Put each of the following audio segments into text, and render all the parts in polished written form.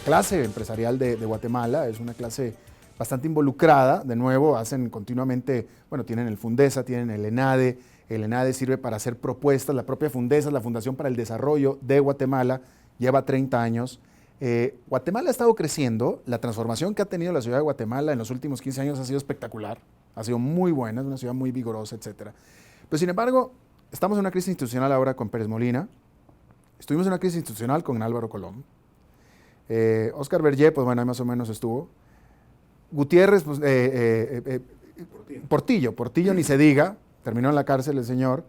clase empresarial de Guatemala es una clase bastante involucrada. De nuevo, hacen continuamente, bueno, tienen el Fundesa, tienen el ENADE. El ENADE sirve para hacer propuestas. La propia Fundesa, la Fundación para el Desarrollo de Guatemala, lleva 30 años. Guatemala ha estado creciendo. La transformación que ha tenido la ciudad de Guatemala en los últimos 15 años ha sido espectacular, ha sido muy buena, es una ciudad muy vigorosa, etc. Pero sin embargo, estamos en una crisis institucional ahora con Pérez Molina, estuvimos en una crisis institucional con Álvaro Colom, Óscar Berger, pues bueno, ahí más o menos estuvo, Gutiérrez, pues, Portillo ni se diga, terminó en la cárcel el señor,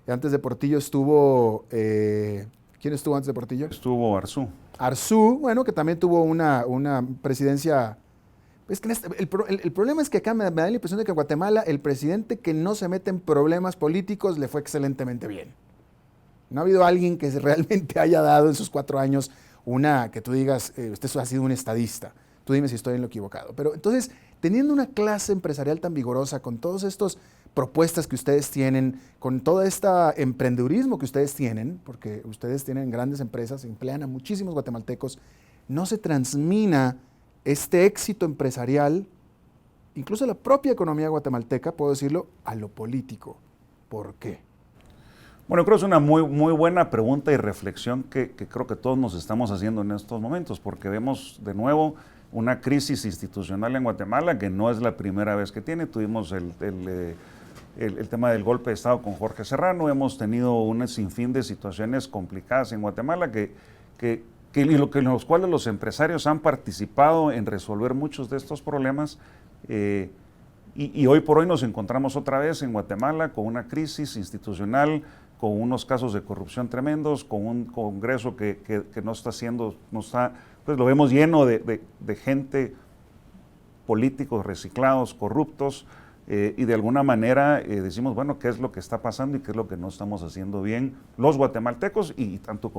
y antes de Portillo estuvo, ¿quién estuvo antes de Portillo? Estuvo Arzú. Arzú, bueno, que también tuvo una presidencia. Es que el problema es que acá me da la impresión de que en Guatemala el presidente que no se mete en problemas políticos le fue excelentemente bien. No ha habido alguien que realmente haya dado en sus 4 años que tú digas, usted ha sido un estadista. Tú dime si estoy en lo equivocado. Pero entonces, teniendo una clase empresarial tan vigorosa, con todas estas propuestas que ustedes tienen, con todo este emprendedurismo que ustedes tienen, porque ustedes tienen grandes empresas, emplean a muchísimos guatemaltecos, no se transmina este éxito empresarial, incluso la propia economía guatemalteca, puedo decirlo, a lo político. ¿Por qué? Bueno, creo que es una muy buena pregunta y reflexión que creo que todos nos estamos haciendo en estos momentos, porque vemos de nuevo una crisis institucional en Guatemala que no es la primera vez que tiene. Tuvimos el tema del golpe de Estado con Jorge Serrano, hemos tenido un sinfín de situaciones complicadas en Guatemala en los cuales los empresarios han participado en resolver muchos de estos problemas y hoy por hoy nos encontramos otra vez en Guatemala con una crisis institucional, con unos casos de corrupción tremendos, con un Congreso que no está haciendo, pues lo vemos lleno de gente, políticos reciclados, corruptos, y de alguna manera decimos, bueno, ¿qué es lo que está pasando y qué es lo que no estamos haciendo bien los guatemaltecos y tanto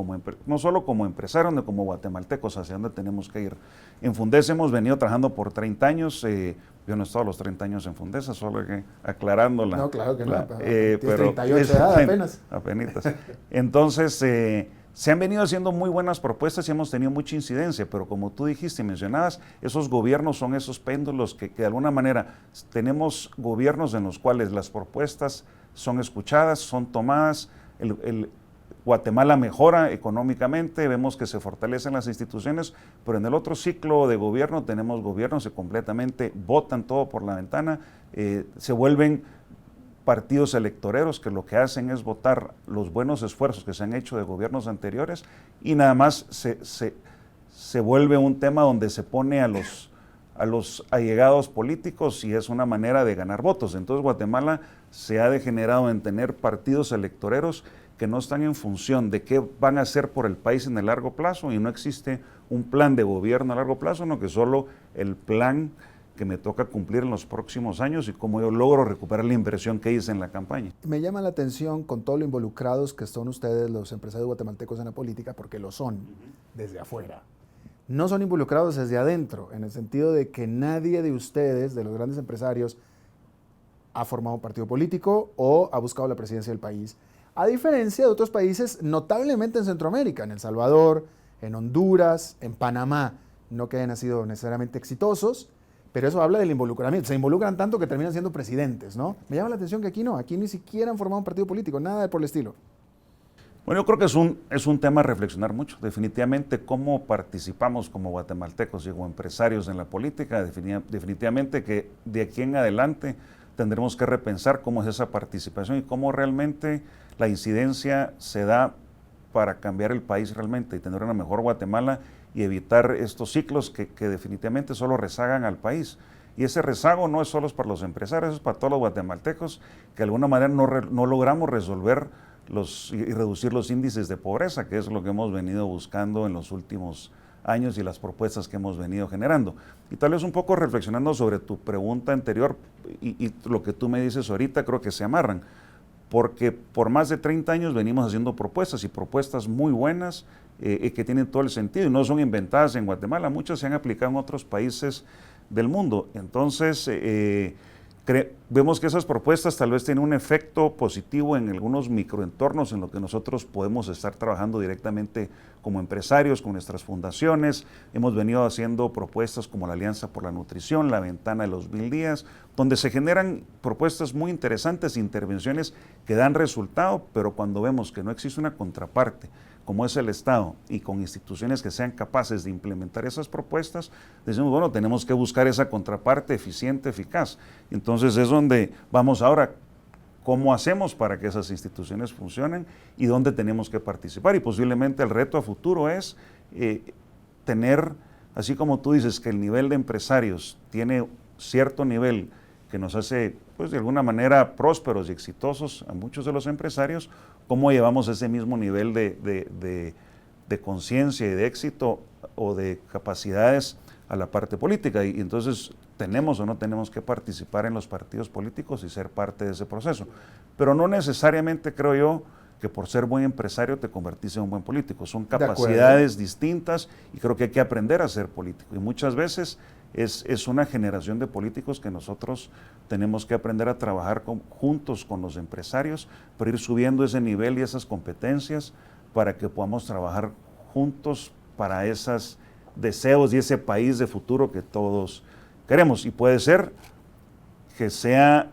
no solo como empresarios, sino como guatemaltecos, hacia dónde tenemos que ir? En Fundesa hemos venido trabajando por 30 años, yo no he estado los 30 años en Fundesa, solo que aclarándola. No, claro que no, pero 38 edad apenas. Apenitas. Entonces, se han venido haciendo muy buenas propuestas y hemos tenido mucha incidencia, pero como tú dijiste y mencionabas, esos gobiernos son esos péndulos que de alguna manera tenemos gobiernos en los cuales las propuestas son escuchadas, son tomadas, Guatemala mejora económicamente, vemos que se fortalecen las instituciones, pero en el otro ciclo de gobierno tenemos gobiernos que completamente botan todo por la ventana, se vuelven partidos electoreros que lo que hacen es votar los buenos esfuerzos que se han hecho de gobiernos anteriores y nada más se vuelve un tema donde se pone a los allegados políticos y es una manera de ganar votos. Entonces Guatemala se ha degenerado en tener partidos electoreros que no están en función de qué van a hacer por el país en el largo plazo y no existe un plan de gobierno a largo plazo, sino que solo el plan que me toca cumplir en los próximos años y cómo yo logro recuperar la inversión que hice en la campaña. Me llama la atención con todo lo involucrados que son ustedes, los empresarios guatemaltecos, en la política, porque lo son desde afuera. No son involucrados desde adentro, en el sentido de que nadie de ustedes, de los grandes empresarios, ha formado un partido político o ha buscado la presidencia del país, a diferencia de otros países, notablemente en Centroamérica, en El Salvador, en Honduras, en Panamá, no que hayan sido necesariamente exitosos, pero eso habla del involucramiento. Se involucran tanto que terminan siendo presidentes, ¿no? Me llama la atención que aquí no, aquí ni siquiera han formado un partido político, nada por el estilo. Bueno, yo creo que es un tema a reflexionar mucho. Definitivamente cómo participamos como guatemaltecos y como empresarios en la política, definitivamente que de aquí en adelante tendremos que repensar cómo es esa participación y cómo realmente la incidencia se da para cambiar el país realmente y tener una mejor Guatemala y evitar estos ciclos que definitivamente solo rezagan al país. Y ese rezago no es solo para los empresarios, es para todos los guatemaltecos que de alguna manera no logramos resolver y reducir los índices de pobreza, que es lo que hemos venido buscando en los últimos años y las propuestas que hemos venido generando. Y tal vez un poco reflexionando sobre tu pregunta anterior y lo que tú me dices ahorita, creo que se amarran, porque por más de 30 años venimos haciendo propuestas y propuestas muy buenas que tienen todo el sentido y no son inventadas en Guatemala, muchas se han aplicado en otros países del mundo. Entonces, Vemos que esas propuestas tal vez tienen un efecto positivo en algunos microentornos en los que nosotros podemos estar trabajando directamente como empresarios, con nuestras fundaciones. Hemos venido haciendo propuestas como la Alianza por la Nutrición, la Ventana de los 1000 días, donde se generan propuestas muy interesantes, intervenciones que dan resultado, pero cuando vemos que no existe una contraparte, como es el Estado, y con instituciones que sean capaces de implementar esas propuestas, decimos, bueno, tenemos que buscar esa contraparte eficiente, eficaz. Entonces es donde vamos ahora, ¿cómo hacemos para que esas instituciones funcionen y dónde tenemos que participar? Y posiblemente el reto a futuro es tener, así como tú dices, que el nivel de empresarios tiene cierto nivel que nos hace, pues de alguna manera, prósperos y exitosos a muchos de los empresarios, cómo llevamos ese mismo nivel de conciencia y de éxito o de capacidades a la parte política. Y entonces, ¿tenemos o no tenemos que participar en los partidos políticos y ser parte de ese proceso? Pero no necesariamente creo yo que por ser buen empresario te convertís en un buen político. Son capacidades distintas y creo que hay que aprender a ser político. Y muchas veces es una generación de políticos que nosotros tenemos que aprender a trabajar juntos con los empresarios, para ir subiendo ese nivel y esas competencias para que podamos trabajar juntos para esos deseos y ese país de futuro que todos queremos. Y puede ser que sea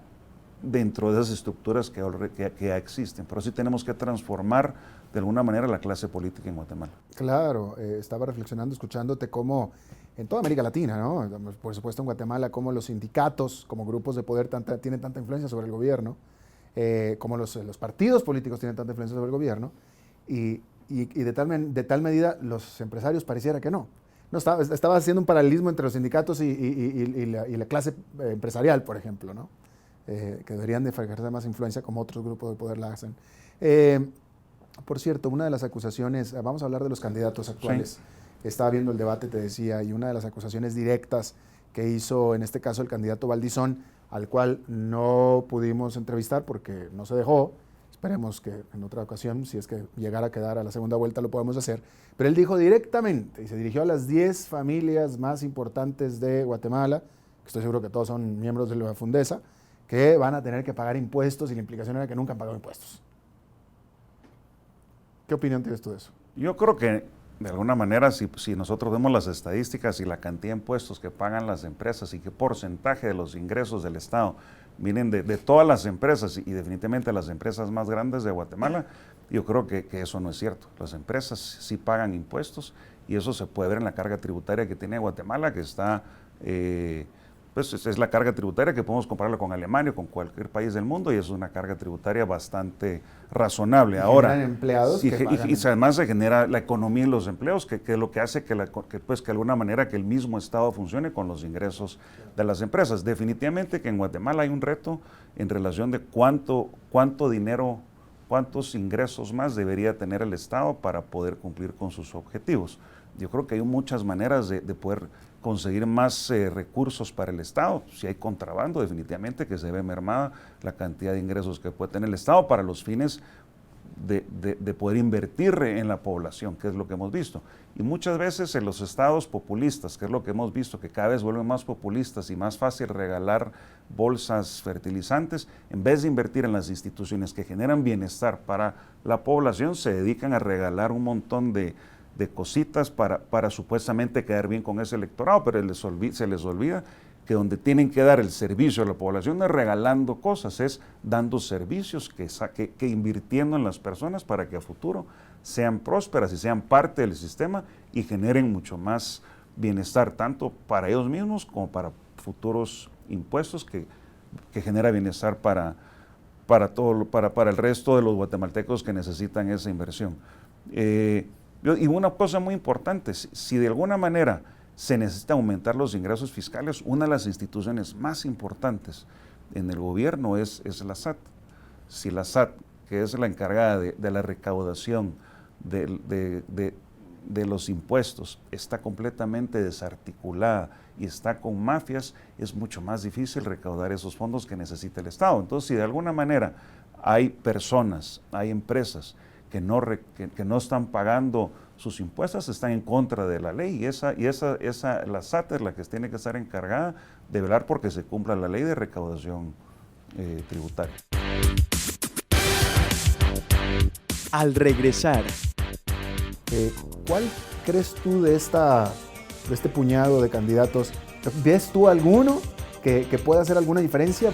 dentro de esas estructuras que ya existen, pero sí tenemos que transformar de alguna manera la clase política en Guatemala. Claro, estaba reflexionando, escuchándote cómo en toda América Latina, ¿no? Por supuesto en Guatemala, cómo los sindicatos como grupos de poder tienen tanta influencia sobre el gobierno, como los partidos políticos tienen tanta influencia sobre el gobierno, y de tal medida los empresarios pareciera que no. No, estaba haciendo un paralelismo entre los sindicatos y la clase empresarial, por ejemplo, ¿no? Que deberían de ejercer más influencia como otros grupos de poder la hacen. Por cierto, una de las acusaciones, vamos a hablar de los candidatos actuales. Sí. Estaba viendo el debate, te decía, y una de las acusaciones directas que hizo en este caso el candidato Valdizón, al cual no pudimos entrevistar porque no se dejó. Esperemos que en otra ocasión, si es que llegara a quedar a la segunda vuelta, lo podemos hacer. Pero él dijo directamente y se dirigió a las 10 familias más importantes de Guatemala, que estoy seguro que todos son miembros de la Fundesa, que van a tener que pagar impuestos, y la implicación era que nunca han pagado impuestos. ¿Qué opinión tienes tú de eso? Yo creo que de alguna manera, si nosotros vemos las estadísticas y la cantidad de impuestos que pagan las empresas y qué porcentaje de los ingresos del Estado vienen de todas las empresas y definitivamente las empresas más grandes de Guatemala, yo creo que eso no es cierto. Las empresas sí pagan impuestos y eso se puede ver en la carga tributaria que tiene Guatemala, que está, pues es la carga tributaria que podemos compararla con Alemania o con cualquier país del mundo, y es una carga tributaria bastante razonable. Ahora, empleados y además se genera la economía y los empleos, que es lo que hace que de alguna manera que el mismo Estado funcione con los ingresos de las empresas. Definitivamente que en Guatemala hay un reto en relación de cuánto dinero, cuántos ingresos más debería tener el Estado para poder cumplir con sus objetivos. Yo creo que hay muchas maneras de poder conseguir más recursos para el Estado. Si hay contrabando, definitivamente que se ve mermada la cantidad de ingresos que puede tener el Estado para los fines de poder invertir en la población, que es lo que hemos visto. Y muchas veces en los estados populistas, que es lo que hemos visto, que cada vez vuelven más populistas y más fácil regalar bolsas fertilizantes, en vez de invertir en las instituciones que generan bienestar para la población, se dedican a regalar un montón de cositas para supuestamente quedar bien con ese electorado, pero se les olvida que donde tienen que dar el servicio a la población no es regalando cosas, es dando servicios, que invirtiendo en las personas para que a futuro sean prósperas y sean parte del sistema y generen mucho más bienestar, tanto para ellos mismos como para futuros impuestos que genera bienestar para el resto de los guatemaltecos que necesitan esa inversión. Y una cosa muy importante, si de alguna manera se necesita aumentar los ingresos fiscales, una de las instituciones más importantes en el gobierno es la SAT. Si la SAT, que es la encargada de la recaudación de los impuestos, está completamente desarticulada y está con mafias, es mucho más difícil recaudar esos fondos que necesita el Estado. Entonces, si de alguna manera hay personas, hay empresas que no están pagando sus impuestos están en contra de la ley, la SAT es la que tiene que estar encargada de velar porque se cumpla la ley de recaudación tributaria. Al regresar, ¿cuál crees tú de este puñado de candidatos? ¿Ves tú alguno que pueda hacer alguna diferencia?